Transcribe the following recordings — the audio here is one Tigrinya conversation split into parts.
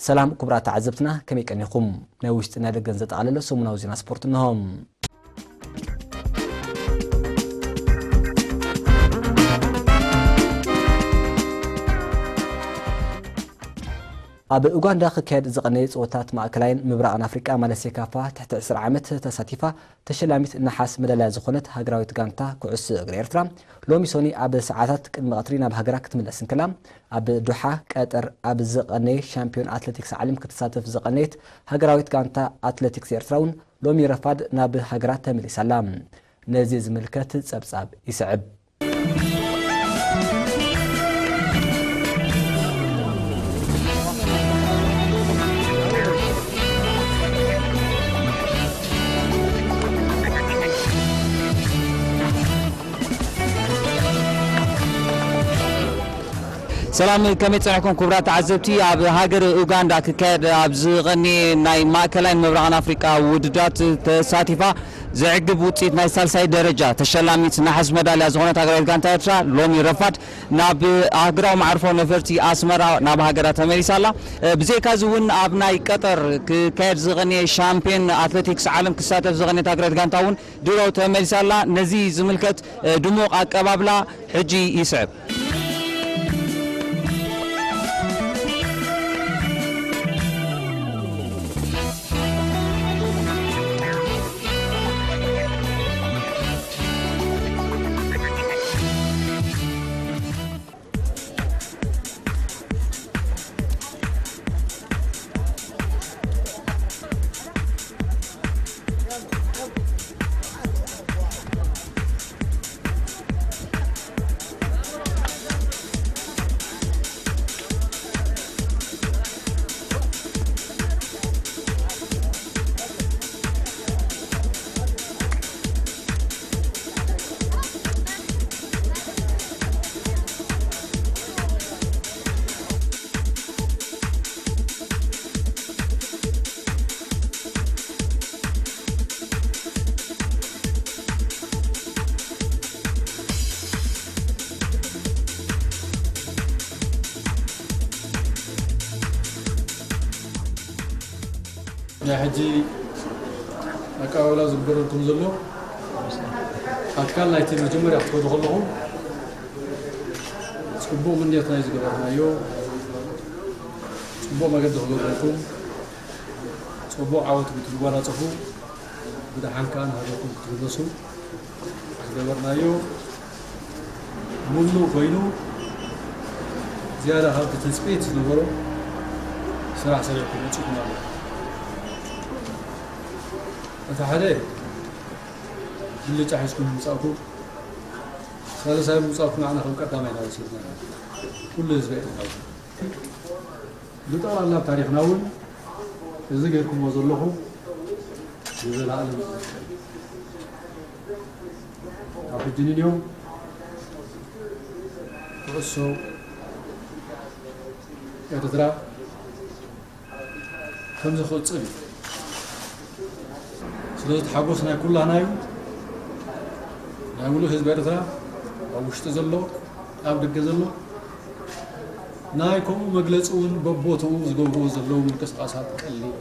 سلام كبرات عزبتنا كم يكنيكم نوشتنا دقن زتعلل سمنا وزينا سبورت نهم أب أوغندا خكاد زقنيت صوتات مأكلين مبرأ أفريقيا مالسيا كافا تحت 10 عامت تساتيفا تشلاميت نحاس مدلا زخونت هاجراويت غانتا كعس غيرترا لومي سوني أب ساعات قدم قطرينا بهاجرا كتملسن كلام أب دوحة كاتر أب زقني شامبيون أتلتيكس عالم كتساتف زقنيت هاجراويت غانتا أتلتيكس يرتراون لومي رفاد ناب هاجرا تملي سلام نزيز ملكات صبصاب يسعب سلام كم يتصنعكم كبرات عزبتي أب هاجر أوغندا كاد أب زغني ناي ماكلين مبرعان أفريقيا وددات تساتيفا زعقب وطيت ناي سالساي درجة تشلاميت نحس مداليا زغنت هاجر غانتا يترا لومي رفات ناب هاجراو معرفو نفرتي أسمرا ناب هاجرا تمريسالا بزي كازون أب ناي قطر كاد زغني شامبيون أتلتيكس عالم كساتف زغني هاجر غانتاون دورو تمريسالا نزي زملكت دموق أكبابلا حجي يسعب يا حجي أكاولا زبرتكم زلوا أتكلم لا يتم جمرة أخذ خلهم سكبوا من يتناي زبرنا يو سكبوا ما قد خلوكم سكبوا عاوت بتجوارا تفو بدأ حنكان هذاكم تدرسوا زبرنا يو منو كوينو زيادة هذا تثبيت زبرو سرع سريعكم وتشوفنا أتحدى اللي تحسكم مساكو ثالثا مساكو معنا خلق قدامي على سيدنا كل زبائن لطال الله تاريخ ناول يزغيكم وزلخو يزل العالم في الجنين يوم وقصوا يتدرى خمسة خلط صبي سلطة حبوسنا كلها نايم نعملوا حزب إرترا أو اشتزلوا أو دقزلوا نايكم مجلسون ببوتو زجوجو زلوا من كسقاسات اللي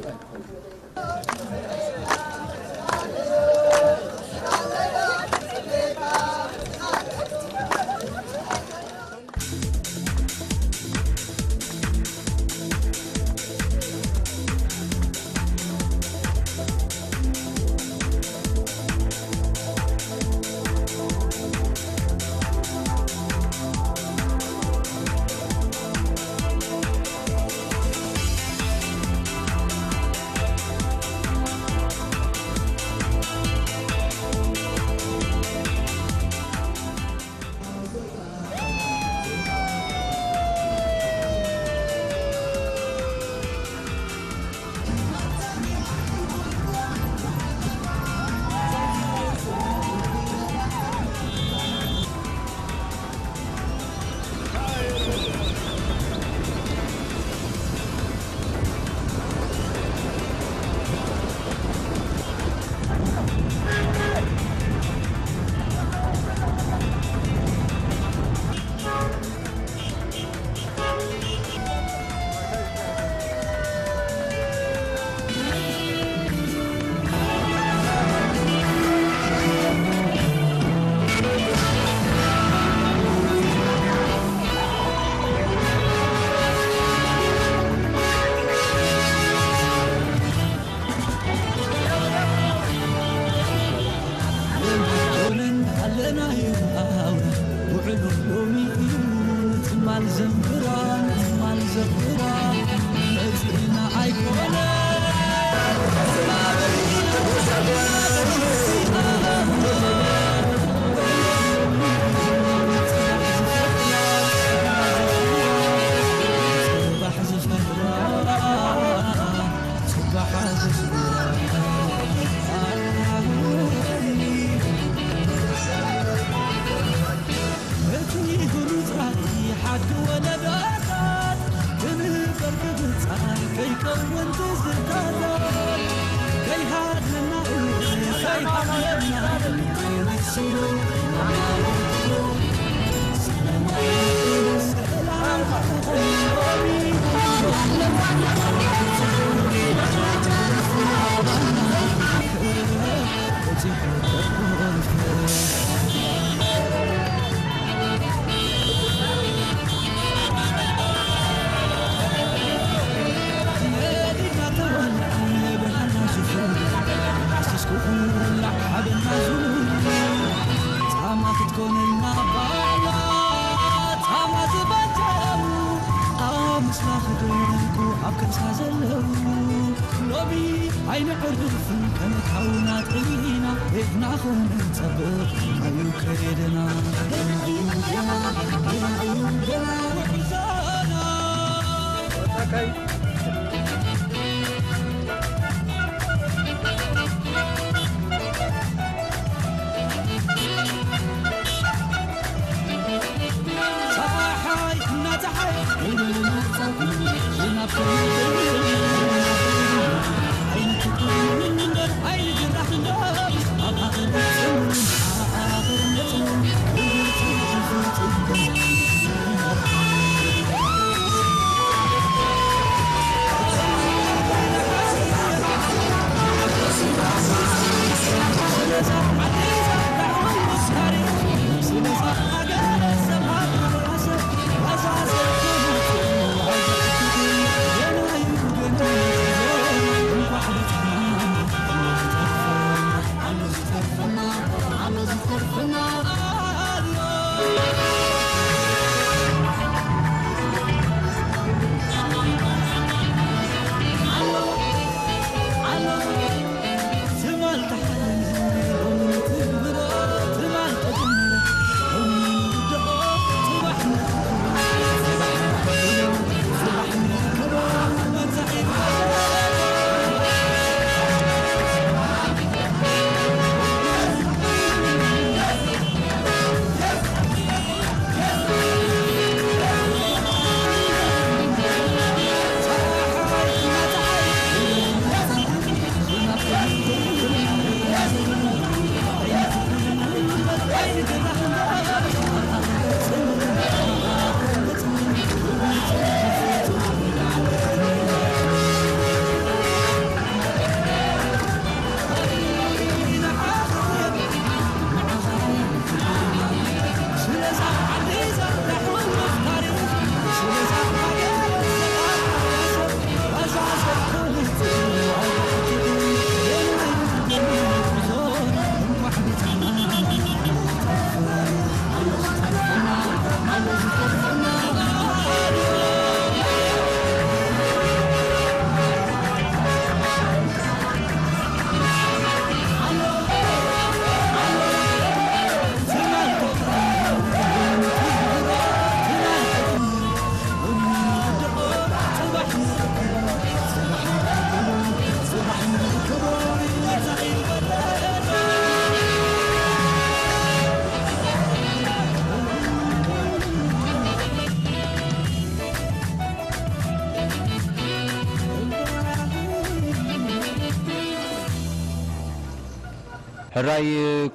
ሕራይ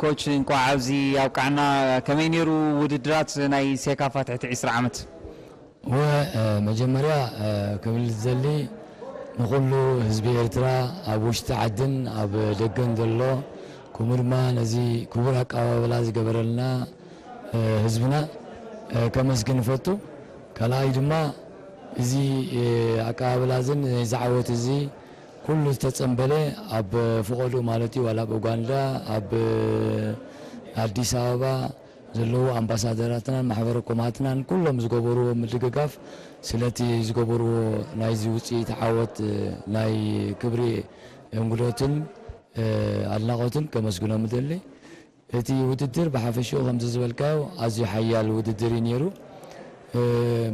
ኮች እንኳ ዓብዚ ያውቃና ከመይ ነይሩ ውድድራት ናይ ሴካፋ ትሕቲ 20 ዓመት መጀመሪያ ክብል ዘሊ ንኩሉ ህዝቢ ኤርትራ ኣብ ውሽጢ ዓድን ኣብ ደገን ዘሎ ከምኡ ድማ ነዚ ክቡር ኣቀባብላ ዝገበረልና ህዝብና ከመስግን ፈቱ ካልኣይ ድማ እዚ ኣቀባብላዝን ዝዓወት እዚ كل تتصنبله أب فقدو مالتي ولا بأوغندا أب أديس أبابا زلوا أمباسادراتنا محفركماتنا كلهم زغبروا مدغغاف سلتي زغبروا ناي زوصي تعاوت ناي كبري انغلوتن አድናቆትን ከመስግኖ ምደሊ እቲ ውድድር በሐፈሽው ከምዚ ዝበልካው ኣዝዩ ሓያል ውድድር ነይሩ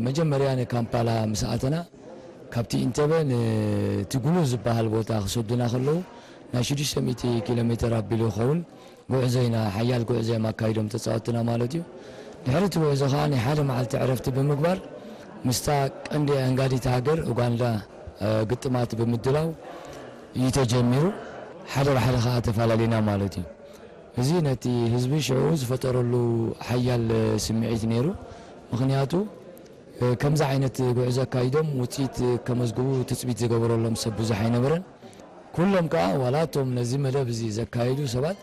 መጀመርያ ካምፓላ መስኣተና ካብቲ ኢንተበን ትጉሉ ዝበሃል ቦታ ክሰዱና ከለው ናይ 600 ኪሎ ሜትር ኣቢሉ ይኸውን ጉዕዞና ሓያል ጉዕዞ ማካይዶም ተፃወትና ማለት እዩ ድሕሪ ጉዕዞ ከዓ ናይ ሓደ መዓልቲ ዕረፍቲ ብምግባር ምስታ ቀንዲ አንጋዲት ሃገር ኡጋንዳ ግጥማት ብምድላው ይተጀሚሩ ሓደ ባሕሪ ከዓ ተፈላለዩና ማለት እዩ እዚ ነቲ ህዝቢ ሽዑ ዝፈጠረሉ ሓያል ስምዒት ነይሩ ምክንያቱ ከምዚ ዓይነት ጉዕዞ ኣካይዶም ውፅኢት ከመዝግቡ ትፅቢት ዝገበረሎም ሰብ ብዙሕ ኣይነበረን ኩሎም ከዓ ዋላቶም ነዚ መደብ እዚ ዘካይዱ ሰባት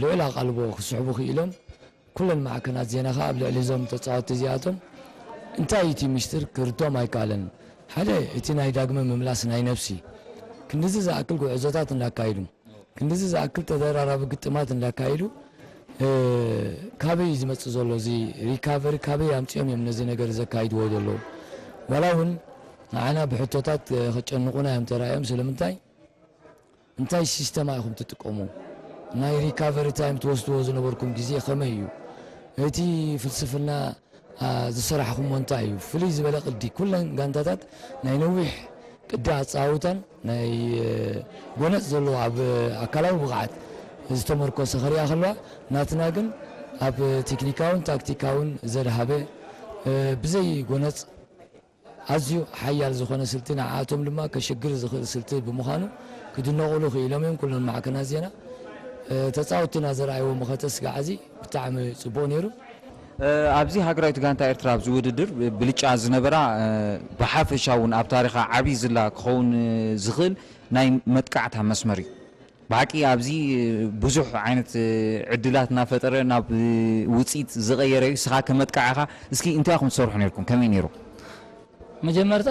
ልዑል ኣቓልቦ ክስሕቡ ክኢሎም ኩለን ማዕከናት ዜና ከዓ ኣብ ልዕሊ እዞም ተፃወቲ እዚኣቶም እንታይ እቲ ምስጢር ክርቶም ኣይከኣለን ሓደ እቲ ናይ ዳግመ ምምላስ ናይ ነፍሲ ክንዲዚ ዝኣክል ጉዕዞታት እንዳካይዱ ክንዲዚ ዝኣክል ተደራራቢ ግጥማት እንዳካይዱ ካበይ ዝመፅእ ዘሎ እዚ ሪካቨሪ ካበይ ኣምፅኦም እዮም ነዚ ነገር ዘካይድዎ ዘለዉ ዋላ እውን ንዓና ብሕቶታት ከጨንቁና እዮም ተራእዮም ስለምንታይ እንታይ ሲስተማ ኢኹም ትጥቀሙ ናይ ሪካቨሪ ታይም ትወስድዎ ዝነበርኩም ግዜ ከመይ እዩ እቲ ፍልስፍና ዝሰራሕኹምዎ እንታይ እዩ ፍሉይ ዝበለ ቅዲ ኩለን ጋንታታት ናይ ነዊሕ ቅዲ ኣፃውታን ናይ ጎነፅ ዘለዎ ኣብ ኣካላዊ ብቕዓት ዝተመርኮሰ ክሪኣ ከለዋ ናትና ግን ኣብ ቴክኒካውን ታክቲካውን ዘድሃበ ብዘይ ጎነፅ ኣዝዩ ሓያል ዝኾነ ስልቲ ንዓኣቶም ድማ ከሸግር ዝኽእል ስልቲ ብምዃኑ ክድነቑሉ ክኢሎም እዮም ኩለን ማዕከናት ዜና ተፃወትና ዘረኣይዎ መኸተስ ጋዓዚ ብጣዕሚ ፅቡቅ ነይሩ ኣብዚ ሃገራዊት ጋንታ ኤርትራ ኣብዚ ውድድር ብልጫ ዝነበራ ብሓፈሻ እውን ኣብ ታሪኻ ዓብዪ ዝላ ክኸውን ዝኽእል ናይ መጥቃዕታ መስመር እዩ ብሓቂ ኣብዚ ብዙሕ ዓይነት ዕድላት እናፈጠረ ናብ ውፅኢት ዝቐየረ እዩ ስኻ ከመጥቃዕኻ እስኪ እንታይ ኢኹም ትሰርሑ ነርኩም ከመይ ነይሩ መጀመርታ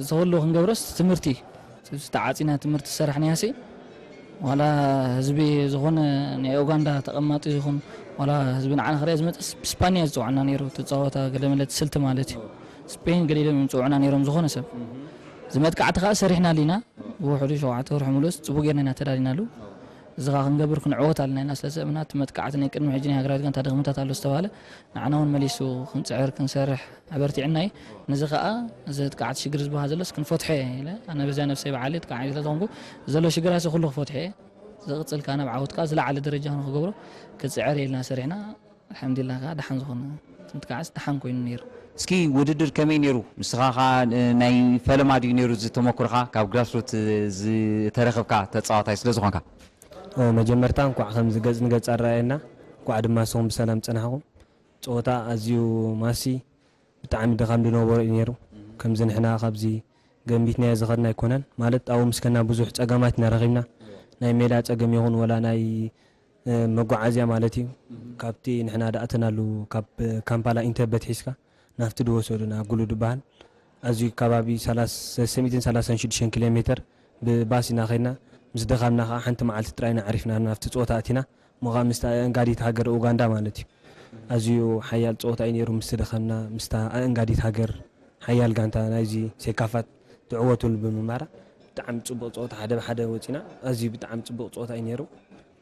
ዝኽእሉ ክንገብሮስ ትምህርቲ ዝተዓፂና ትምህርቲ ዝሰርሕ ነያሲ ዋላ ህዝቢ ዝኾነ ናይ ኡጋንዳ ተቐማጢ ይኹን ዋላ ህዝቢ ንዓና ክሪአ ዝመፅስ ብስፓንያ ዝፅዋዕና ነይሩ ትፃወታ ገለመለት ስልቲ ማለት እዩ ስፔን ገሊሎም ይምፅውዑና ነይሮም ዝኾነ ሰብ ዝመጥቃዕቲ ከዓ ሰሪሕና ሊና ብውሕዱ 7 ወርሒ ሙሉስ ፅቡቅ ጌርና ኢና ተዳሊናሉ እዚ ኻ ክንገብር ክንዕወት ኣለና ኢና ስለሰብና እቲ መጥቃዕቲ ናይ ቅድሚ ሕጂ ናይ ሃገራዊት ጋንታ ድኽምታት ኣሎ ዝተባሃለ ንዓና እውን መሊሱ ክንፅዕር ክንሰርሕ ኣበርቲዕና እዩ ነዚ ከዓ እዚ ጥቃዕቲ ሽግር ዝበሃል ዘሎስ ክንፈትሖ ኢለ ኣነ በዚያ ነፍሰይ በዓለይ ጥቃዓቲ ስለዝኾንኩ ዘሎ ሽግራሲ ኩሉ ክፈትሖ እየ ዝቕፅል ከዓ ናብ ዓወት ከዓ ዝለዓለ ደረጃ ክንክገብሮ ክፅዕር ኢልና ሰሪሕና አልሐምዱሊላህ ከዓ ደሓን ዝኾነ ትምጥቃዕስ ደሓን ኮይኑ ነይሩ እስኪ ውድድር ከመይ ነይሩ ንስኻ ናይ ፈለማ ድዩ ነይሩ ዝተመክርካ ካብ ግራስሩት ዝተረኸብካ ተፃዋታይ ስለ ዝኾንካ መጀመርታ እንኳዕ ከምዚ ገፅ ንገፅ ኣረኣየና እንኳዕ ድማ ንስኹም ብሰላም ፀናሕኩም ፀወታ ኣዝዩ ማሲ ብጣዕሚ ድኻም ዝነበሮ እዩ ነይሩ ከምዚ ንሕና ካብዚ ገንቢትናዮ ዝኸድና ኣይኮነን ማለት ኣብኡ ምስከና ብዙሕ ፀገማት እናረኺብና ናይ ሜዳ ፀገም ይኹን ወላ ናይ መጓዓዝያ ማለት እዩ ካብቲ ንሕና ዳእተናሉ ካብ ካምፓላ ኢንተርቤት ሒዝካ ናፍቲ ድወሰዱና ጉሉ ድበሃል ኣዝዩ ከባቢ 336 ኪሎ ሜትር ብባስ ኢና ኸድና ምስ ደኻምና ከዓ ሓንቲ መዓልቲ ጥራይና ዓሪፍና ናፍቲ ፀወታ ኣቲና ሞኻ ምስታ እንጋዲት ሃገር ኡጋንዳ ማለት እዩ ኣዝዩ ሓያል ፀወታ እዩ ነይሩ ምስ ደኸምና ምስታ እንጋዲት ሃገር ሓያል ጋንታ ናይዚ ሴካፋት ትዕወትሉ ብምማራ ብጣዕሚ ፅቡቅ ፀወታ ሓደ ብሓደ ወፂና ኣዝዩ ብጣዕሚ ፅቡቅ ፀወታ እዩ ነይሩ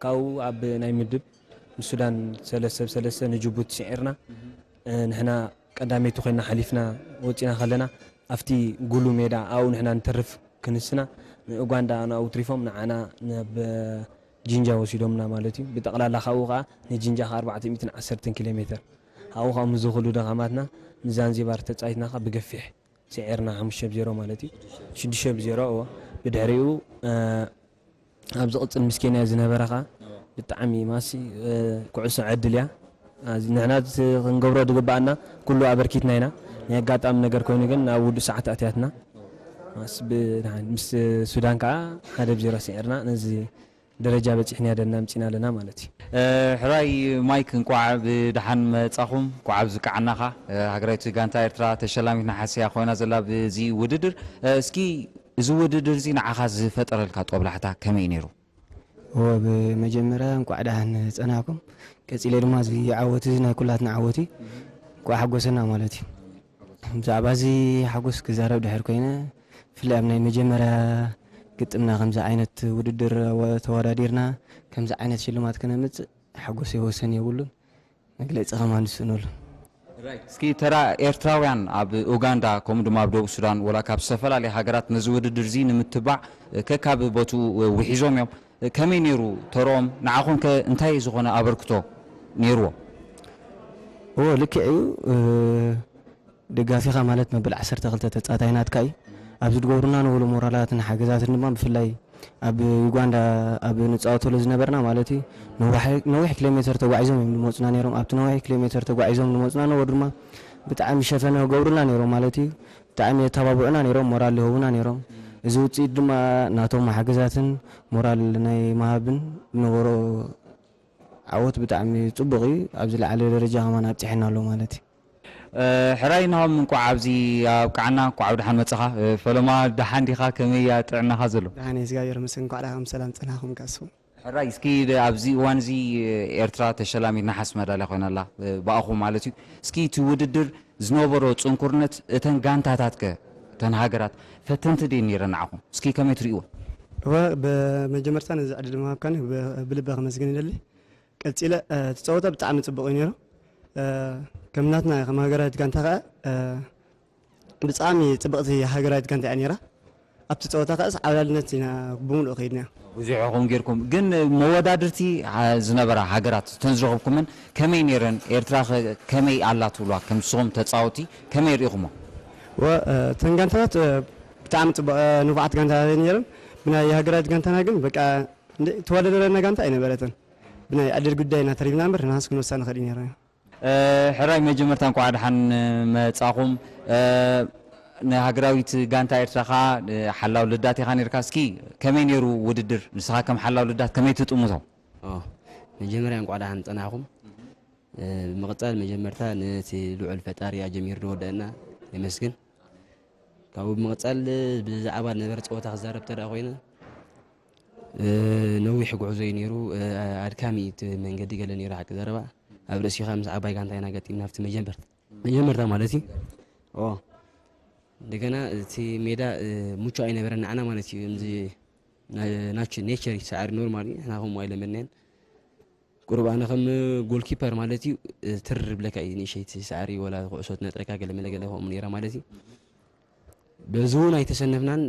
ካብኡ ኣብ ናይ ምድብ ንሱዳን 3-3 ንጅቡቲ ስዒርና ንሕና ቀዳመይቲ ኮይና ሓሊፍና ወፂና ከለና ኣብቲ ጉሉ ሜዳ ኣብኡ ንሕና ንተርፍ ክንስና ኡጋንዳ ናብኡ ትሪፎም ንዓና ናብ ጂንጃ ወሲዶምና ማለት እዩ ብጠቕላላ ካብኡ ከዓ ንጂንጃ 410 ኪሎ ሜትር ኣብኡ ከዓ ምዝኽሉ ደኻማትና ንዛንዚባር ተፃይትና ከዓ ብገፊሕ ስዒርና 5-0 ማለት እዩ 6-0 ብድሕሪኡ ኣብ ዝቕፅል ምስ ኬንያ ዝነበረ ከዓ ብጣዕሚ ማሲ ኩዕሶ ዕድል እያ ንሕና ክንገብሮ ዝግባአና ኩሉ ኣበርኪትና ኢና ናይ ኣጋጣሚ ነገር ኮይኑ ግን ናብ ውዱእ ሰዓት ኣትያትና ምስ ሱዳን ከዓ 1-0 ስዒርና ነዚ ደረጃ በፂሕና ደና ምፂና ኣለና ማለት እዩ ሕራይ ማይክ እንኳዕ ብድሓን መፃኹም እንኳዕ ብዝከዓናኻ ሃገራዊት ጋንታ ኤርትራ ተሸላሚት ናሓስያ ኮይና ዘላ ብዚ ውድድር እስኪ እዚ ውድድር እዚ ንዓኻ ዝፈጠረልካ ጦብላሕታ ከመይ ነይሩ ብመጀመርያ እንኳዕ ደሓን ፀናሕኩም ቀፂለ ድማ እዚ ዓወት እዚ ናይ ኩላትና ዓወት እዩ እንኳዕ ሓጎሰና ማለት እዩ ብዛዕባ እዚ ሓጎስ ክዛረብ ድሕር ኮይነ ብፍላይ ኣብ ናይ መጀመርያ ግጥምና ከምዚ ዓይነት ውድድር ተወዳዲርና ከምዚ ዓይነት ሽልማት ክነምፅእ ሓጎሰ ወሰን የብሉን መግለፂ ከማ ንስእነሉ እስኪ ተራ ኤርትራውያን ኣብ ኡጋንዳ ከምኡ ድማ ኣብ ደቡብ ሱዳን ወላ ካብ ዝተፈላለዩ ሃገራት ነዚ ውድድር እዚ ንምትባዕ ከካብ ቦቱ ውሒዞም እዮም ከመይ ነይሩ ተሮኦም ንዓኹም ከ እንታይ ዝኾነ ኣበርክቶ ነይርዎ ልክዕ እዩ ደጋፊኻ ማለት መበል 12 ተፃታይናትካ እዩ ኣብዚ ዝገብሩና ንብሉ ሞራላትን ሓገዛትን ድማ ብፍላይ ኣብ ዩጋንዳ ኣብ ንፃወተሉ ዝነበርና ማለት እዩ ነዊሕ ኪሎ ሜትር ተጓዒዞም እዮም ዝመፁና ነይሮም ኣብቲ ነዊሕ ኪሎ ሜትር ተጓዒዞም ዝመፁና ነበሩ ድማ ብጣዕሚ ሸፈነ ገብሩና ነይሮም ማለት እዩ ብጣዕሚ የተባብዑና ነይሮም ሞራል ይህቡና ነይሮም እዚ ውፅኢት ድማ ናቶም ሓገዛትን ሞራል ናይ ማሃብን ዝነበሮ ዓወት ብጣዕሚ ፅቡቕ እዩ ኣብዚ ላዕለ ደረጃ ከማን ኣብፅሒና ኣሎ ማለት እዩ ሕራይ ናሆም እንኳ ኣብዚ ኣብ ቃዕና እንኳ ኣብ ድሓን መፅኻ ፈለማ ድሓን ዲኻ ከመይ ጥዕናኻ ዘሎ ድሓን እግዚኣብሔር ምስን እንኳ ዳኸም ሰላም ፅናኹም ካሱ ሕራይ እስኪ ኣብዚ እዋን እዚ ኤርትራ ተሸላሚት ናሓስ መዳልያ ኮይናላ ብኣኹም ማለት እዩ እስኪ እቲ ውድድር ዝነበሮ ፅንኩርነት እተን ጋንታታት ከ እተን ሃገራት ፈተንቲ ደ ነይረን ንዓኹም እስኪ ከመይ ትርእይዎ ብመጀመርታ ነዚ ዕድል ምሃብካኒ ብልበ ከመስግን ይደሊ ቀፂለ ትፀወተ ብጣዕሚ ፅቡቕ እዩ ነይሩ ከም ናትና ከም ሃገራዊት ጋንታ ከዓ ብጣዕሚ ፅብቕቲ ሃገራዊት ጋንታ እያ ነይራ ኣብቲ ፀወታ ከኣስ ዓብላልነት ኢና ብምሉእ ከይድና ብዙሕኹም ጌርኩም ግን መወዳድርቲ ዝነበራ ሃገራት እተን ዝረኸብኩመን ከመይ ነይረን ኤርትራ ከመይ ኣላ ትብልዋ ከም ንስኹም ተፃወቲ ከመይ ርኢኹሞ እተን ጋንታታት ብጣዕሚ ፅቡቕ ንፉዓት ጋንታ ነይረን ብናይ ሃገራዊት ጋንታና ግን በቃ ተወዳደረና ጋንታ ኣይነበረትን ብናይ ኣድር ጉዳይ እናተሪብና እምበር ንሃስ ክንወሳ ንኽእል ነይረ ሕራይ መጀመርታ እንኳ ድሓን መፃኹም ንሃገራዊት ጋንታ ኤርትራ ከዓ ሓላው ልዳት ኢኻ ነርካ እስኪ ከመይ ነይሩ ውድድር ንስኻ ከም ሓላው ልዳት ከመይ ትጥምቶ መጀመርያ እንኳ ድሓን ፀናኹም ብምቕፃል መጀመርታ ነቲ ልዑል ፈጣሪ ጀሚር ዝወደአና የመስግን ካብኡ ብምቕፃል ብዛዕባ ነበረ ፀወታ ክዛረብ ተደኣ ኮይነ ነዊሕ ጉዕዞ እዩ ነይሩ ኣድካሚ እቲ መንገዲ ገለ ነይሩ ሓቂ ዘረባ ኣብ ርእሲኻ ምስ ዓባይ ጋንታ ኢና ገጢምና ኣብቲ መጀመርታ ማለት እዩ እንደገና እቲ ሜዳ ሙቹ ኣይነበረን ንዓና ማለት እዩ እምዚ ኔቸር ሳዕሪ ኖርማል እዩ ንሕና ከምኡ ኣይለመድናየን ቁሩብ ኣነ ከም ጎልኪፐር ማለት እዩ ትር ብለካ እዩ ንእሸይቲ ሳዕሪ ወላ ኩዕሶት ነጥረካ ገለ መለገለ ከምኡ ነይራ ማለት እዩ በዚ እውን ኣይተሰነፍናን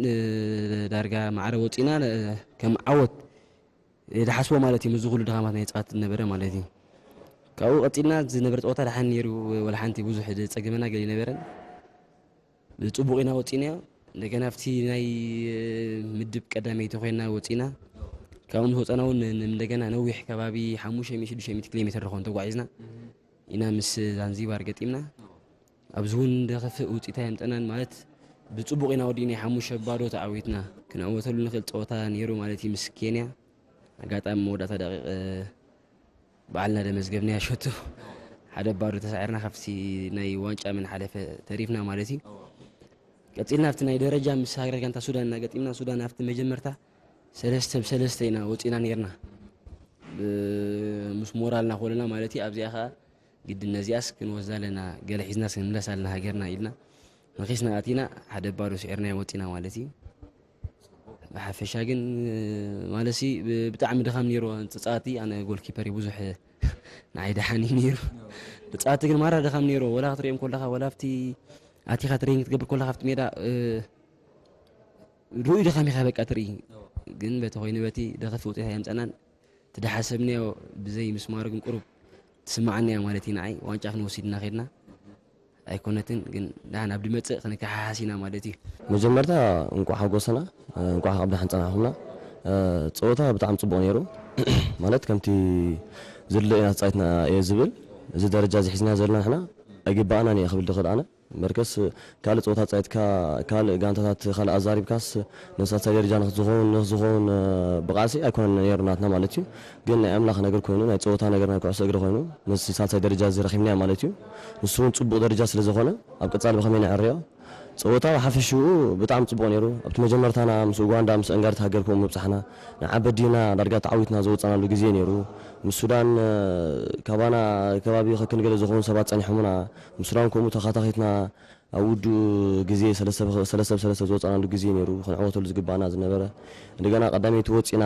ዳርጋ ማዕረ ወፂና ከም ዓወት ድሓስቦ ማለት እዩ ምዝ ኩሉ ድኻማት ናይ ፀዋት ነበረ ማለት እዩ ካብኡ ቀፂልና ዝነበረ ፀወታ ድሓን ነይሩ ወላ ሓንቲ ብዙሕ ፀገመና ገሊ ነበረን ብፅቡቕ ኢና ወፂና እንደገና ኣብቲ ናይ ምድብ ቀዳመይቲ ኮይና ወፂና ካብኡ ንወፀና እውን እንደገና ነዊሕ ከባቢ 500-600 ኪሎ ሜትር ዝኾን ተጓዒዝና ኢና ምስ ዛንዚባር ገጢምና ኣብዚ እውን ደኸፍእ ውፅኢታ የምጠናን ማለት ብፅቡቕ ኢና ወዲእና 5-0 ተዓዊትና ክንዕወተሉ ንኽእል ፀወታ ነይሩ ማለት እዩ ምስ ኬንያ ኣጋጣሚ መወዳእታ ደቂቕ በዓልና ደመዝገብና ሸቶ 1-0 ተሳዒርና ካብቲ ናይ ዋንጫ ምን ሓለፈ ተሪፍና ማለት እዩ ቀፂልና ኣብቲ ናይ ደረጃ ምስ ሃገራት ጋንታ ሱዳን እና ገጢምና ሱዳን ኣብቲ መጀመርታ 3-3 ኢና ወፂና ነርና ምስ ሞራልና ኮለና ማለት እዩ ኣብዚኣ ከዓ ግድን ነዚኣስ ክንወዛ ኣለና ገለ ሒዝና ስንምለስ ኣለና ሃገርና ኢልና ንኺስና ኣቲና 1-0 ስዒርና ወፂና ማለት እዩ ብሓፈሻ ግን ማለት ብጣዕሚ ድኻም ነይሩ ፀፃቲ ኣነ ጎልኪፐር ብዙሕ ንዓይ ድሓኒ ነይሩ ፀፃቲ ግን ማራ ድኻም ነይሩ ወላ ክትሪኦም ከለኻ ወላ ኣብቲ ኣቲኻ ትሬኒንግ ትገብር ከለኻ ኣብቲ ሜዳ ርኡይ ድኻም ኢኻ በቃ ትርኢ ግን በቲ ኮይኑ በቲ ደኸፊ ውፅኢት የምፀናን ትደሓሰብናዮ ብዘይ ምስማሩ ግን ቁሩብ ትስማዓናዮ ማለት እዩ ንዓይ ዋንጫ ክንወሲድና ኸድና ኣይኮነትን ግን ዳን ኣብ ድመፅእ ክንከሓሓሲና ማለት እዩ መጀመርታ እንኳ ሓጎሰና እንኳ ኣብ ዳሓን ፀናሕኩምና ፀወታ ብጣዕሚ ፅቡቕ ነይሩ ማለት ከምቲ ዝድለ ኢና ተፃይትና እየ ዝብል እዚ ደረጃ ዝሒዝና ዘለና ንሕና ኣይግባኣና እየ ክብል ድኽእል ኣነ መርከስ ካልእ ፀወታ ፀይትካ ካልእ ጋንታታት ካልእ ኣዛሪብካስ ንሳልሳይ ደረጃ ንኽዝኸውን ብቃሲ ኣይኮነን ነይሩ ናትና ማለት እዩ ግን ናይ ኣምላኽ ነገር ኮይኑ ናይ ፀወታ ነገር ናይ ኩዕሶ እግሪ ኮይኑ ምስ ሳልሳይ ደረጃ ዝረኺብናያ ማለት እዩ ንሱ እውን ፅቡቕ ደረጃ ስለ ዝኾነ ኣብ ቀፃሊ ብኸመይ ንዕርዮ ፀወታ ሓፈሽኡ ብጣዕሚ ፅቡቕ ነይሩ ኣብቲ መጀመርታና ምስ ኡጋንዳ ምስ እንጋሪት ሃገር ከምኡ ምብፃሕና ንዓበዲና ዳርጋ ተዓዊትና ዘወፃናሉ ግዜ ነይሩ ምስ ሱዳን ካባና ከባቢ ክንገለ ዝኾኑ ሰባት ፀኒሖሙና ምስ ሱዳን ከምኡ ተኸታኺትና ኣብ ውዱ ግዜ ሰለሰብ ዘወፃናሉ ግዜ ነይሩ ክንዕወተሉ ዝግባአና ዝነበረ እንደገና ቀዳመይቲ ወፂና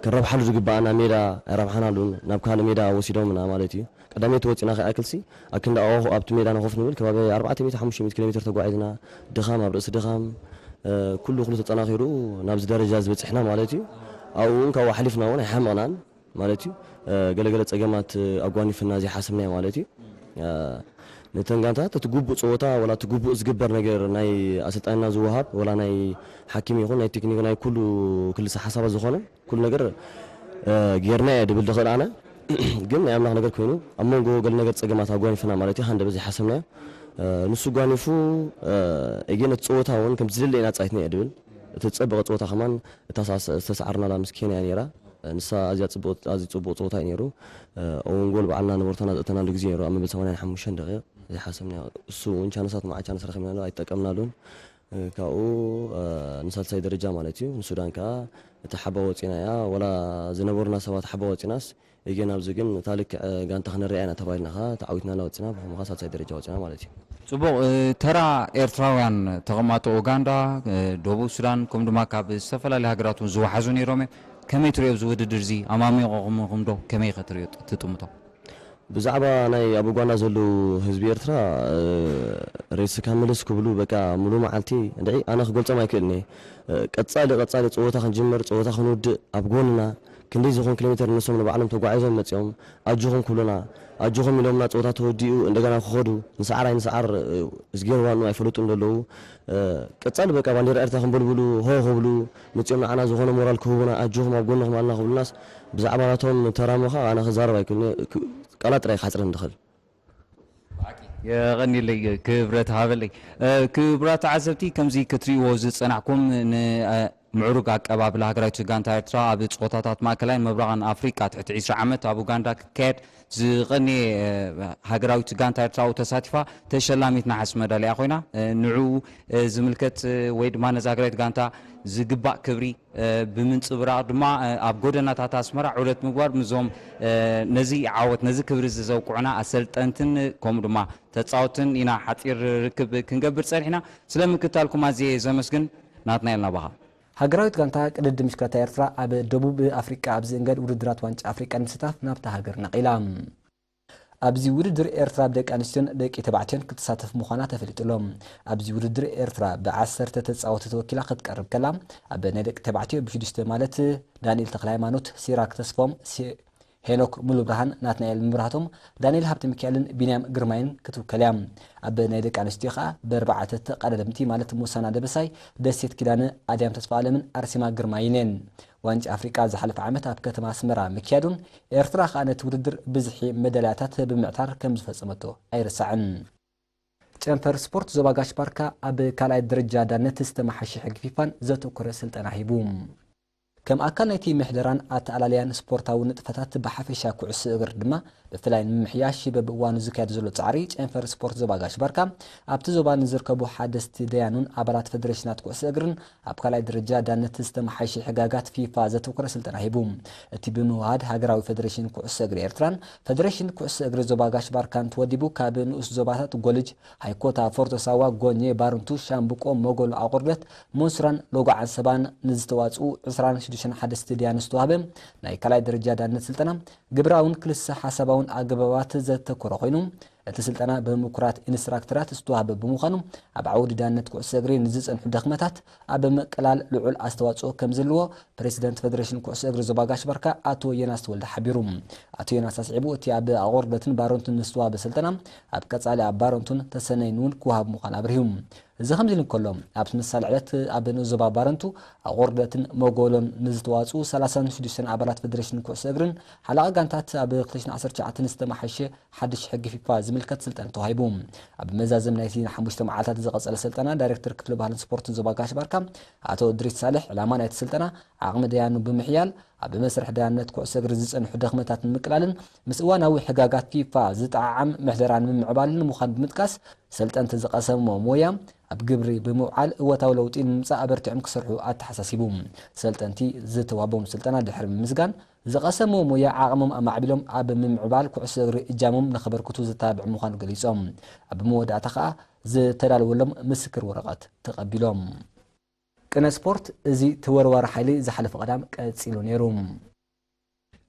ክንረብሓሉ ዝግባአና ሜዳ ኣይረብሓናሉን ናብ ካልእ ሜዳ ወሲዶምና ማለት እዩ ቀዳመይቲ ወፂና ከኣክልሲ ኣብ ክንዳ ኣብቲ ሜዳ ንኸፍ ንብል ከባቢ 400-500 ኪሎ ሜትር ተጓዒዝና ድኻም ኣብ ርእሲ ድኻም ኩሉ ተፀናኺሩ ናብዚ ደረጃ ዝበፅሕና ማለት እዩ ኣብኡ እውን ካብኡ ሓሊፍና እውን ኣይሓመቕናን ማለት እዩ ገለገለ ፀገማት ኣጓኒፍና ዘይሓሰብናዮ ማለት እዩ نتن غانتا تتغبو صوتا ولا تغبو زغبر ነገር ናይ አሰልጣኝና ዝወሃብ ولا ናይ حكيم ይኹን ናይ ቴክኒክ ናይ ኩሉ حساب ዝኾነ ኩሉ ነገር ጌርና ድብል ደኸላና ግን ናይ አምላኽ ነገር ኮይኑ አሞንጎ ገል ነገር ፀገማት አጓኒፍና ማለት ይሃንደ በዚህ حسبنا ንሱ ጓኒፉ እገነ ጾታውን ከም ዝልለና ጻይትና ድብል ተጸበቀ ጾታ ከማን ተሳዓርና ለምስኪን ያኔራ ንሳ አዚያ ጽቦት አዚ ጽቦት ጾታ ይነሩ ኦንጎል በዓልና ነበርተና ዘተና ለጊዜ ይነሩ አመ በ85 ደቂቃ زي حسبنا السو وإن كان صات معه كان سرخ منه يتقمنا لون كأو نسال سيد الرجال مالتيو السودان كا تحبوا تينايا ولا زنبورنا سوا تحبوا تيناس يجينا بزجن تالك كان تخنا رأينا تباينا خا تعودنا لو تينا بهم خاصة سيد الرجال تينا مالتيو صبو ترى إيرتراويان تغماتو أوغندا دوبو السودان كم دماغ بالسفلة لهجراتون زو حزوني رومي كم يتريو زود درزي أمامي غم دو كم يخطريو تتومتو بزعبا ناي ابو غانا زلو حزب ኤርትራ رئيس كاملس كبلو بقى ሙሉ ማዓልቲ እንደይ አና ክገልጾ ማይክልኒ ቀጻሊ ጾታ ክንጅምር ጾታ ክንውድ ኣብ ጎንና ክንደይ ዝኾን ኪሎሜትር ንሶም ንባዕሎም ተጓዒዞም መጽኦም ኣጅኹም ኩሉና ኣጅኹም ኢሎምና ጾታ ተወዲኡ እንደገና ክኸዱ ንሰዓር ዝገርዋኑ ኣይፈለጡ እንደለው ቀጻሊ በቃ ባንዴራ ኤርትራ ክንብልብሉ ሆ ክብሉ መጽኦም ንዓና ዝኾነ ሞራል ክህቡና ኣጅኹም ኣብ ጎንኹም ኣልና ክብሉናስ ብዛዕባ ናቶም ተራሞኻ ኣና ክዛረብ ኣይክልኒ قالت راي خاطر ندخل يا غني لي كبرت هابلي كبرت عزبتي كم زي كتري وز صنعكم معروق عقباب لهاجرات غانتا ኤርትራ ኣብ ጾታታት ማዕከላይን ምብራቕን አፍሪካ ትሕቲ 20 ዓመት ኣብ ኡጋንዳ ክካየድ ዝቐኒ ሃገራዊት ጋንታ ኤርትራ ተሳቲፋ ተሸላሚት ናሓስ መዳልያ ኮይና ንዑ ዝምልከት ወይ ድማ ነዛግራት ጋንታ ዝግባእ ክብሪ ብምንጽብራቕ ድማ ኣብ ጎደናታት ኣስመራ ዕለት ምግባር ምዞም ነዚ ዓወት ነዚ ክብሪ ዘውቁዕና ኣሰልጠንትን ከምኡ ድማ ተጻወትን ኢና ሓጢር ርክብ ክንገብር ጸኒሕና ስለምክታልኩም ኣዝየ ዘመስግን ናትና ኢልና ባኻ ሃገራዊት ጋንታ ቅድድም ምሽክለታ ኤርትራ ኣብ ደቡብ አፍሪካ ኣብ ዝእንገድ ውድድራት ዋንጫ አፍሪካ ንምስታፍ ናብታ ሃገር ነቂላ ኣብዚ ውድድር ኤርትራ ደቂ ኣንስትዮን ደቂ ተባዕትዮን ክትሳተፍ ምዃና ተፈሊጡሎም ኣብዚ ውድድር ኤርትራ ብ10 ተጻወቲ ተወኪላ ክትቀርብ ከላ ኣብ ናይ ደቂ ተባዕትዮ ብ6 ማለት ዳንኤል ተክለሃይማኖት ሲራክ ተስፎም ሄኖክ ሙሉ ብርሃን ናትናኤል ምብራህቶም ዳንኤል ሃብተ ሚካኤልን ቢንያም ግርማይን ክትውከልያ ኣብ ናይ ደቂ ኣንስትዮ ኸኣ ብ4 ተቀዳደምቲ ማለት ሙሳና ደበሳይ ደሴት ኪዳነ ኣድያም ተስፋዓለምን ኣርሲማ ግርማይንን ዋንጫ አፍሪካ ዝሓለፈ ዓመት ኣብ ከተማ ኣስመራ ምክያዱን ኤርትራ ኸኣ ነቲ ውድድር ብዝሒ መዳልያታት ብምዕታር ከም ዝፈጸመቶ ኣይርሳዕን ጨንፈር ስፖርት ዞባ ጋሽ ባርካ ኣብ ካልኣይ ደረጃ ዳነት ዝተመሓሸ ሕጊ ፊፋን ዘተኮረ ስልጠና ሂቡ كم أكل نتي محدران أتعليان سبورتاو نتفتات بحفشة كعس أجر دما بفلاين محياش شباب وانو زكاة زلو تعريج إنفر سبورت زباقاش بركة أبت زبان نزركبو حادث تديانون عبارات فدريشنات كعس أجرن أبقى درجة دانت تستم حيشي حقاقات في فازة وكرسل تنهيبوم تبينوهاد هاجراوي فدريشن كعس أجر إيرتران فدريشن كعس أجر زباقاش بركان توديبو كابن أس زباتات جولج هايكوتا فورتو سوا غوني بارنتو شامبوكو موغول عقرلت مونسران لوغو عن سبان نزتواتو عسران شدشن حدث تديان استوهبم ناي كلاي درجة دانت سلطنا جبراون كلس حسابون أجبوات ذات كورخينهم تسلطنا بمكرات إنستراكترات استوهب بمخانم أبعود دانت كؤس أجرين نزز أن حدخمتات أبم كلال لعل أستواتسو كمزلوا بريسيدنت فدريشن كؤس أجر زباقاش بركة أتو يناس ولد حبيروم أتو يناس أسعبو تي أب أغردتن بارونتن نستوها بسلطنا أب كتسالي أب بارونتن تسنينون كوهب مخان أبريهم زخمزين كلهم أبس مسال عدت أبنو زبا بارنتو أغردتن موغولون نزتواتسو 36 أبرات فدريشن كؤس أجرن حلقة قانتات أب قليشن 10 نستمحشي حدش حق في فاز ملكت سلطنة توهيبوم أب مزازم نايتين حموشت معاتات زغص على سلطنة دايركتور كتلو بهالن سبورت زباقاش بركة أتو إدريس صالح علامان نايت سلطنة عقم ديانو بمحيال أب مسرح ديانت كؤس أجر زيزن حدخمتات مكلالن مسواناوي حقاقات فيفا زتعام محدران من معبالن مخان بمتكاس سلطنة زقاسم ومويا أب جبري بموعال وتاو لوتين مسا أبرتعم كسرحو أتحساسيبوم سلطنتي زتوابوم سلطنة دحر مزقان زقاسمو مويا عاقمم أما عبيلهم أب من معبال كؤس أجر إجامم نخبر كتو زتابع مخان قليسهم أب مودع تخا زتلال ولم مسكر ورقات تقبلهم كنا سبورت زي تورور حالي زحلف قدام كتسيلو نيروم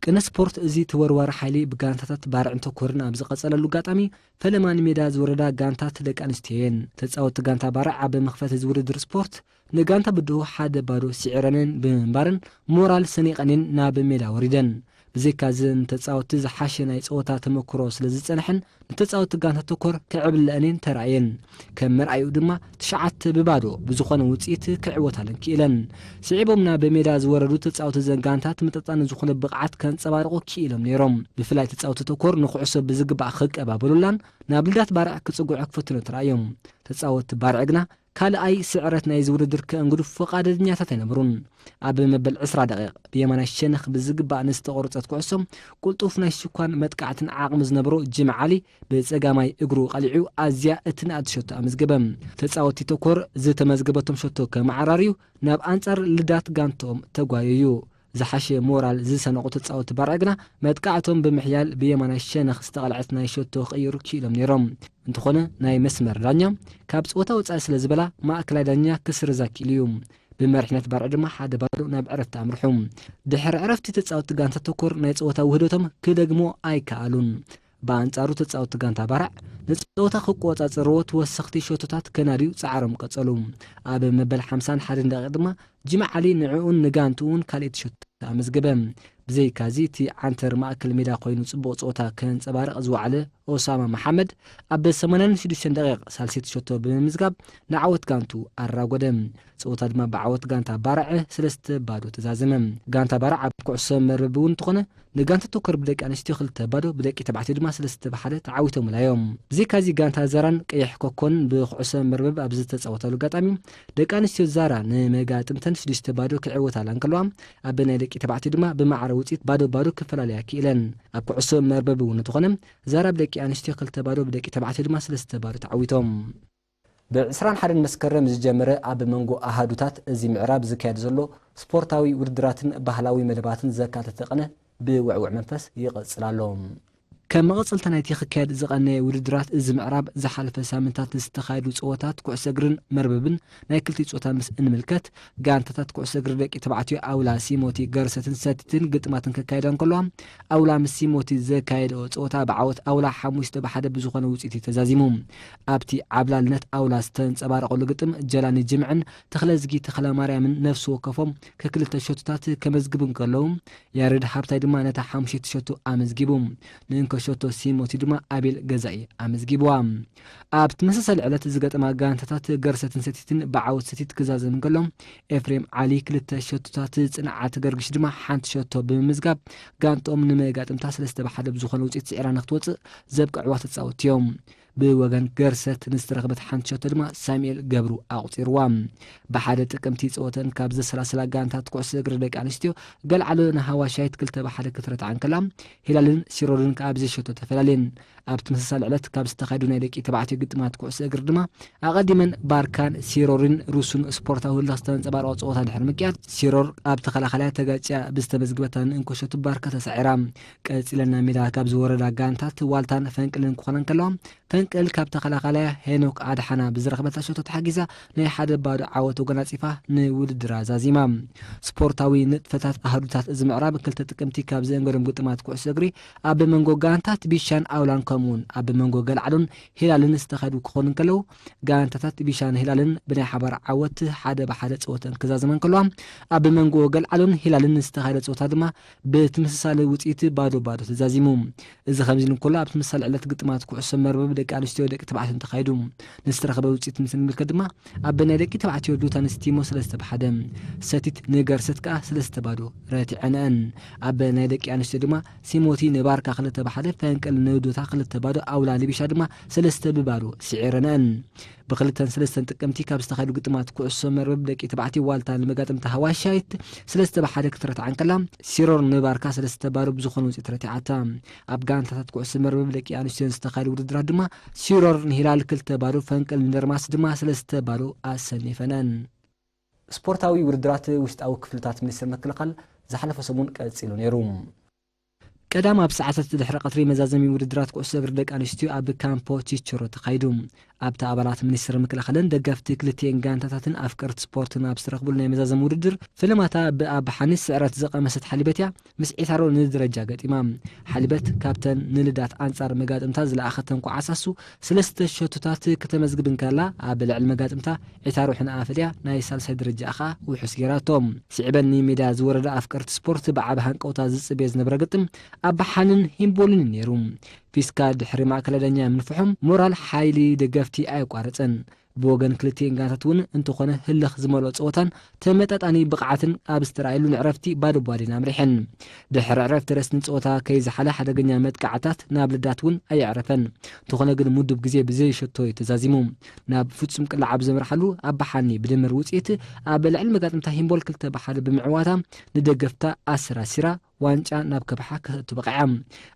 كنا سبورت زي تورور حالي بغانتات بارعنتو كورنا بزقصللو قاطامي فلمان ميدا زوردا غانتات دق انستين تጻوت غانتا بارع بمخفت زوردر سبورت نغانتا بدو حد بارو سعرنن بمبارن مورال سنيقنين ناب ميدا وريدن بزيكازن تتصاوت زحاشنا يصوتا تمكرو سلازصنحن نتتصاوت غانتا تكور كعبل لانين تراين كم مرأيو دما تشعت ببادو بزخون وصيت كعوتالن كيلن سعيبومنا بميدا زوردو تتصاوت زنغانتا تمتطان زخون بقعت كنصبارقو كيلم نيروم بفلاي تتصاوت تكور نخعسو بزغبا خق ابابلولان نابلدات بارع كصغع كفتن ترايوم تتصاوت بارعغنا كالأي سعرت نايز وردر كأنقلو فقادة دنياتا ينبرون أبي مبل 10 دقيق بيمانا الشنخ بزقبا نستغرطت كعسهم قلتوفنا الشكوان متقعتن عاقمز نبرو جمع علي بزقاماي اقرو قلعو أزياء اتناد شوتو أمزقبم تتصاوتي تكور زيت مزقبتهم شوتو كمعراريو ناب أنصر لدات قانتهم تقوايو زحاشي مورال زي سنقو تتصاوت بارعقنا متقعتهم بمحيال بيمانا الشنخ استغلعتنا شوتو خيرو كيلم نيروم انتخونا ناي مسمر دانيا كابس وتا وصال سلازبلا ما اكلا دانيا كسر زاكيليوم بمرحنه بارع دما حدا بارو ناب عرفت امرحوم دحر عرفتي تتصاوت غانتا تكور ناي صوتا وهدوتم كدغمو ايكالون بانصارو تتصاوت غانتا بارع نصوتا خقوتا صروت وسختي شوتات كناريو صعرم قصلوم اب مبل 50 حد دقيقه دما جمع علي نعون نغانتون كاليت شوت امزغبم بزي كازيتي عنتر ماكل ميدا خوينو صبو صوتا كان صبارق زوعله أسامة محمد أب 86 دقيقة سالسيت شوتو بمزغاب نعوت غانتو الراغودم صوتا دما بعوت غانتا بارع سلست بادو تزازمم غانتا بارع بكعسم مربون تخونه نغانتا توكر بدك انشتي خلت بادو بدك تبعتي دما سلست بحاله تعاوتو ملايوم بزي كازي غانتا زران قيح كوكون بخعسم مربب ابز تصوتالو غطامي دك انشتي زارا نمغاطمتن 6 بادو كعوتالا انكلوام ابنا دك تبعتي دما بمعروتيت بادو كفلاليا كيلن اب كعسم مربب تخونه زارا بدك أنشتي قلت بارو بدك تبعتي دما سلست بارو تعويتهم بعسران حد مسكرم زجمره اب منغو احادوتات ازي معراب زكاد زلو سبورتاوي وردراتن بحلاوي مدباتن زكات تقنه بوعوع منفس يقصلالهم كما قصلت نايتي خكاد زقني وردرات از معراب زحلف سامنتات استخايدو صوتات كعسغرن مرببن ناي كلتي صوتا مس انملكت غانتات كعسغر دقي تبعتي اولا سيموتي غرستن ساتتن قطماتن ككايدان كلهم اولا مسيموتي زكايدو صوتا بعوت اولا حموشت بحد بزخونه وصيتي تزازيموم ابتي عبلالنت اولا ستنصبارقلو قطم جلاني جمعن تخلزغي تخلا ماريامن نفس وكفهم ككلت شوتات كمزغبن كلهم يارد حبتاي دما نتا حمشت شوتو امزغيبوم ننكو شوتو سيموتي دما ابيل غزاي امزغيبوام ابت مسسل علت زغطما غانتات غرستن ستيتن بعوت ستيت كزازن كلهم افريم علي كلت شوتات صنعات غرغش دما حنت شوتو بمزغاب غانتوم نمغاطمتا سلسته بحد بزخون وصيت سعرا نختوص زبقعوات تصاوتيوم بوغن غرست نسترخبت حنت شوتو دما ساميل غبرو اقصيروام بحد تقمتي صوتن كابز 30 غانتات كوس غردق انستيو قلعلنا هواشايت كلت بحد كثرت عن كلام هلالن سيرورن كابز شوتو تفلالين ابت مسسال علت كابز تخايدو نايدقي تبعتي قطمات كوس غردما اقدمن باركان سيرورن روسون سبورتاو لاستن صبارو صوتا دحر مكيات سيرور اب تخلاخلا تغاچا بستمزغبتان انكوشتو باركا تسعيرام قصيلنا ميدا كابز وردا غانتات والتان فنقلن كونن كلام فنقل كاب تخلاخلا هينوك ادحنا بزرخبتا شوتو تحجيزا ناي حد باد عوتو غناصيفا نوددرا زازيمام سبورتاوي نطفتات احدوتات از معراب كلت تقمتي كاب زنغرم قطمات كوسغري اب منغو غانتات بيشان اولان كومون اب منغو غلعلون هلالن استخدو كخونن كلو غانتات بيشان هلالن بناي حبر عوت حدا بحدا صوتن كزازمن كلوام اب منغو غلعلون هلالن استخدو صوتا دما بتمسسال وصيت بادو تزازيموم اذا خمزين كلها بتمسسال علت قطمات كوسم مربب دك انستيو دك تبعتن تخايدوم نسترخبه وصيت مسن ملكدما ابنا دك تبعتي ودوتان ستيمو سلسته بحدم ستيت نغرستكا سلسته بادو راتعنان ابنا دك انستيو دما سيموتي نباركا خلته بحده فنقل نودوتا خلته بادو اولا لبيشا دما سلسته ببادو سعرنان بخلتن سلسته تقمتي كاب استخايدو قطمات كوسو مربب دك تبعتي والتان لمغاطمت هواشايت سلسته بحده كثرت عن كلام سيرور نباركا سلسته بادو بزخون وصيت راتعتا ابغان تات كوسو مربب دك انستيو استخايدو ودرا دما سيرور نهلال كلته بادو فنقل نرماس دما سلسته بادو اسنيفنان سبورتاوي وردرات وشتاو كفلتات منستر مكلقل زحلف سمون قصيلو نيروم ቀዳም ኣብ ሰዓታት ድሕሪ ቀትሪ መዛዘሚ ውድድራት ኩዕሶ እግሪ ደቂ ኣንስትዮ ኣብ ካምፖ ቺቾሮ ተኻይዱ ኣብቲ ኣባላት ሚኒስትሪ ምክልኻልን ደገፍቲ ክልቲአን ጋንታታትን ኣፍቀርቲ ስፖርትን ኣብ ዝተረኽቡሉ ናይ መዛዘሚ ውድድር ፍልማታ ብኣብ ሓኒስ ስዕረት ዘቐመሰት ሓሊበት እያ ምስ ዒታሮ ንደረጃ ገጢማ ሓሊበት ካብተን ንልዳት ኣንጻር መጋጥምታ ዝለኣኸተን ኳዓሳሱ 3 ሸቶታት ከተመዝግብን ከላ ኣብ ልዕሊ መጋጥምታ ዒታሮ ሕና ኣፈልያ ናይ ሳልሳይ ደረጃ ኣኻ ውሑስ ጌራቶም ስዕበን ሜዳ ዝወረዳ ኣፍቀርቲ ስፖርት ብዓብ ሃንቀውታ ዝጽበየ ዝነበረ ግጥም ኣብ ሓንን ሂምቦልን ነይሩ ፊስካ ድሕሪ ማእከለኛ ምንፍሖም ሞራል ሓይሊ ደገፍቲ ኣይቋረፀን ብወገን ክልቲአን ጋንታት እውን እንተኾነ ህልኽ ዝመልኦ ፀወታን ተመጣጣኒ ብቕዓትን ኣብ ዝተረኣየሉ ንዕረፍቲ ባዶ ባዲና ኣምሪሐን ድሕሪ ዕረፍቲ ረስኒ ፀወታ ከይዝሓለ ሓደገኛ መጥቃዕታት ናብ ልዳት እውን ኣይዕረፈን እንተኾነ ግን ምዱብ ግዜ ብዘይሸቶይ ተዛዚሙ ናብ ፍጹም ቅላዕ ኣብ ዘምርሓሉ ኣብ ሓኒ ብድምር ውፅኢት ኣብ ልዕሊ መጋጥምታ ሂምቦል 2-1 ብምዕዋታ ንደገፍታ ኣሰራሲራ ዋንጫ ናብ ከብሓ ክህቱ በቂዓ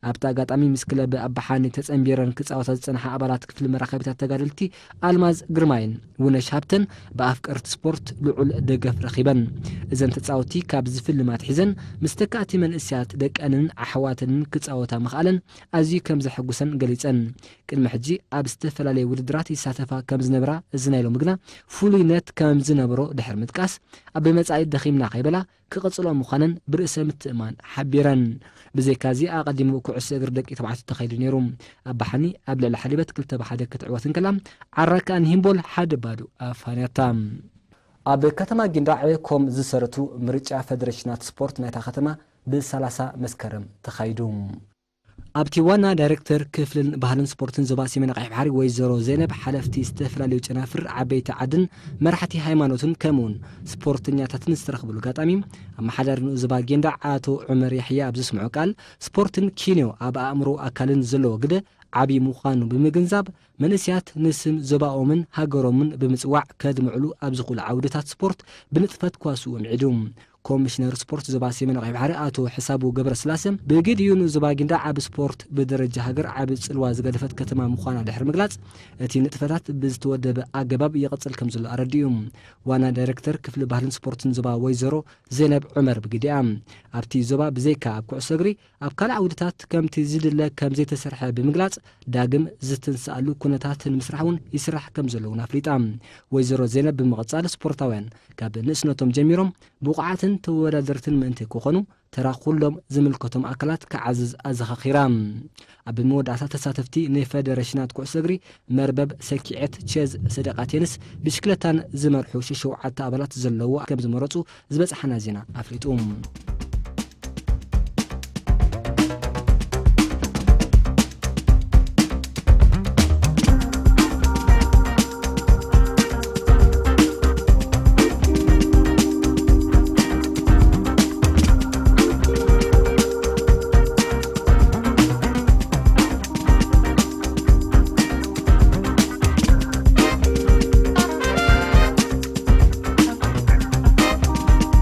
ኣብታ ኣጋጣሚ ምስ ክለብ ኣብ ሓኒ ተጸንቢረን ክጻወታ ዝጸንሓ ኣባላት ክፍሊ መራኸቢታት ተጋደልቲ ኣልማዝ ግርማይን ውነሽ ሃብተን ብኣፍቀርቲ ስፖርት ልዑል ደገፍ ረኺበን እዘን ተጻወቲ ካብ ዝፍልማት ሒዘን ምስ ተካእቲ መንእስያት ደቀንን ኣሕዋተንን ክጻወታ ምኽኣለን ኣዝዩ ከም ዘሐጉሰን ገሊጸን ቅድሚ ሕጂ ኣብ ዝተፈላለየ ውድድራት ይሳተፋ ከም ዝነበራ እዝናይሎም ግና ፍሉይነት ከም ዝነበሮ ድሕሪ ምጥቃስ ኣብ መጻኢ ደኺምና ከይበላ ክቕጽሎ ምዃነን ብርእሰ ምትእማን ሓቢረን ብዘይካዚ ኣቐዲሙ ኩዕሶ እግሪ ደቂ ተባዕትዮ ተኻይዱ ነይሩ ኣብ ሓኒ ኣብ ልዕሊ ሓሊበት 2-1 ክትዕወትን ከላ ዓረካን ሂምቦል 1-0 ኣፋንያታ ኣብ ከተማ ጊንዳዕ ኮም ዝሰረቱ ምርጫ ፌደሬሽናት ስፖርት ናይታ ከተማ ብ30 መስከረም ተኻይዱ ኣብቲ ዋና ዳይሬክተር ክፍልን ባህልን ስፖርትን ዞባ ሰሜን ቀይሕ ባሕሪ ወይዘሮ ዜነብ ሓለፍቲ ዝተፈላለዩ ጨናፍር ዓበይቲ ዓድን መራሕቲ ሃይማኖትን ከምኡውን ስፖርተኛታትን ዝተረኽብሉ ጋጣሚ ኣመሓዳሪ ዞባ ጌንዳዕ ኣቶ ዑመር ያሕያ ኣብ ዝስምዖ ቃል ስፖርትን ኪንዮ ኣብ ኣእምሮ ኣካልን ዘለዎ ግደ ዓብይ ምዃኑ ብምግንዛብ መንእስያት ንስም ዞባኦምን ሃገሮምን ብምጽዋዕ ከድምዕሉ ኣብ ዝኽእሉ ዓውድታት ስፖርት ብንጥፈት ኳስኡ ምዒዱ ኮሚሽነር ስፖርት ዞባ ሰሜን ቀይሕ ባሕሪ ኣቶ ሕሳቡ ገብረስላሴ ብግድዩን ዞባ ጊንዳዕ ኣብ ስፖርት ብደረጃ ሃገር ዓብ ጽልዋ ዝገደፈት ከተማ ምዃና ድሕሪ ምግላጽ እቲ ንጥፈታት ብዝተወደበ ኣገባብ ይቕጽል ከም ዘሎ ኣረዲኡ ዋና ዳይሬክተር ክፍሊ ባህልን ስፖርትን ዞባ ወይዘሮ ዜነብ ዑመር ብግዲያ ኣብቲ ዞባ ብዘይካ ኣብ ኩዕሶ እግሪ ኣብ ካልእ ዓውድታት ከምቲ ዝድለ ከም ዘይተሰርሐ ብምግላጽ ዳግም ዝትንሳኣሉ ኩነታትን ምስራሕ እውን ይስራሕ ከም ዘሎ እውን ኣፍሊጣ ወይዘሮ ዜነብ ብምቕጻል ስፖርታውያን ካብ ንእስነቶም ጀሚሮም ብቑዓትን ተወዳደርትን ምእንቲ ክኾኑ ተራ ኩሎም ዝምልከቶም ኣካላት ክዓዝዝ ኣዘኻኺራ ኣብ መወዳእታ ተሳተፍቲ ንፌደሬሽናት ኩዕሶ እግሪ መርበብ ሰኪዔት ቼዝ ሰደቃ ቴንስ ብሽክለታን ዝመርሑ 7 ኣባላት ዘለዎ ከም ዝመረፁ ዝበፅሓና ዜና ኣፍሊጡ